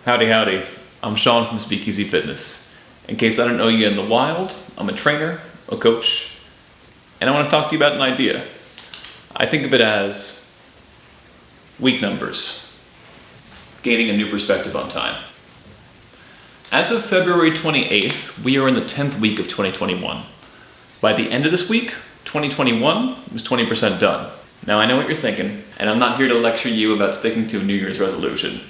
Howdy, howdy. I'm Sean from Speakeasy Fitness. In case I don't know you in the wild, I'm a trainer, a coach, and I want to talk to you about an idea. I think of it as week numbers, gaining a new perspective on time. As of February 28th, we are in the 10th week of 2021. By the end of this week, 2021 was 20% done. Now I know what you're thinking, and I'm not here to lecture you about sticking to a New Year's resolution.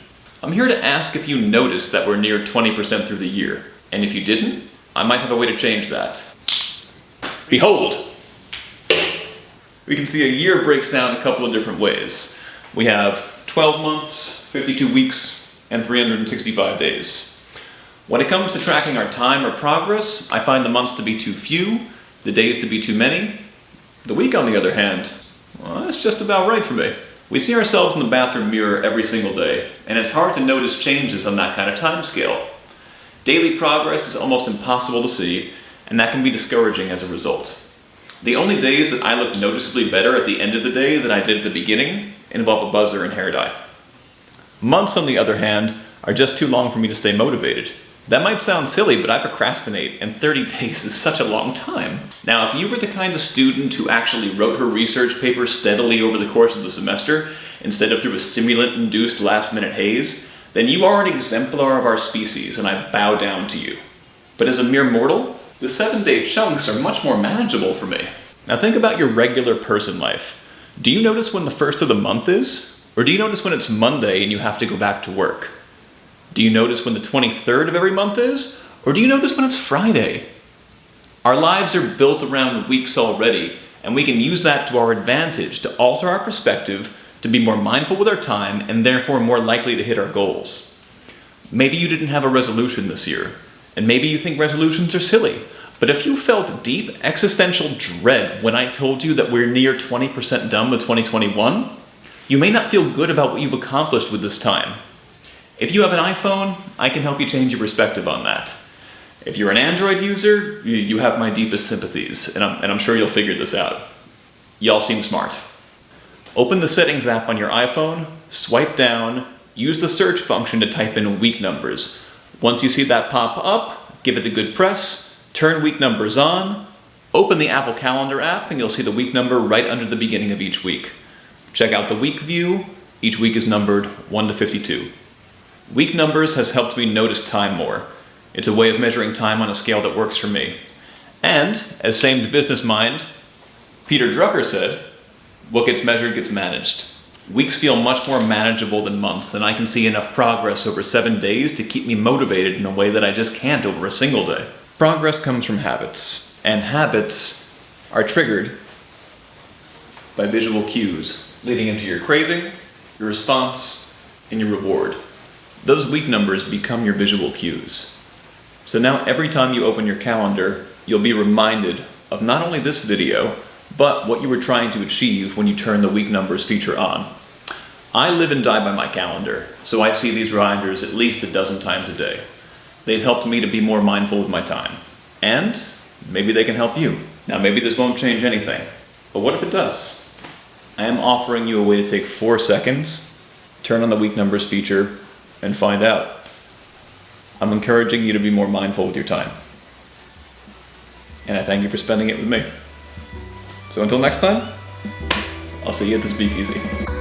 I'm here to ask if you noticed that we're near 20% through the year, and if you didn't, I might have a way to change that. Behold! We can see a year breaks down a couple of different ways. We have 12 months, 52 weeks, and 365 days. When it comes to tracking our time or progress, I find the months to be too few, the days to be too many. The week, on the other hand, well, that's just about right for me. We see ourselves in the bathroom mirror every single day, and it's hard to notice changes on that kind of time scale. Daily progress is almost impossible to see, and that can be discouraging as a result. The only days that I look noticeably better at the end of the day than I did at the beginning involve a buzzer and hair dye. Months, on the other hand, are just too long for me to stay motivated. That might sound silly, but I procrastinate, and 30 days is such a long time. Now, if you were the kind of student who actually wrote her research paper steadily over the course of the semester, instead of through a stimulant-induced last-minute haze, then you are an exemplar of our species, and I bow down to you. But as a mere mortal, the 7-day chunks are much more manageable for me. Now think about your regular person life. Do you notice when the first of the month is? Or do you notice when it's Monday and you have to go back to work? Do you notice when the 23rd of every month is? Or do you notice when it's Friday? Our lives are built around weeks already, and we can use that to our advantage to alter our perspective, to be more mindful with our time, and therefore more likely to hit our goals. Maybe you didn't have a resolution this year, and maybe you think resolutions are silly, but if you felt deep existential dread when I told you that we're near 20% done with 2021, you may not feel good about what you've accomplished with this time. If you have an iPhone, I can help you change your perspective on that. If you're an Android user, you have my deepest sympathies, and I'm sure you'll figure this out. Y'all seem smart. Open the Settings app on your iPhone, swipe down, use the search function to type in week numbers. Once you see that pop up, give it a good press, turn week numbers on, open the Apple Calendar app, and you'll see the week number right under the beginning of each week. Check out the week view. Each week is numbered 1 to 52. Week numbers has helped me notice time more. It's a way of measuring time on a scale that works for me. And, as famed business mind Peter Drucker said, what gets measured gets managed. Weeks feel much more manageable than months, and I can see enough progress over 7 days to keep me motivated in a way that I just can't over a single day. Progress comes from habits, and habits are triggered by visual cues, leading into your craving, your response, and your reward. Those week numbers become your visual cues. So now every time you open your calendar, you'll be reminded of not only this video, but what you were trying to achieve when you turn the week numbers feature on. I live and die by my calendar, so I see these reminders at least a dozen times a day. They've helped me to be more mindful with my time. And maybe they can help you. Now maybe this won't change anything, but what if it does? I am offering you a way to take 4 seconds, turn on the week numbers feature, and find out. I'm encouraging you to be more mindful with your time. And I thank you for spending it with me. So until next time, I'll see you at the Speakeasy.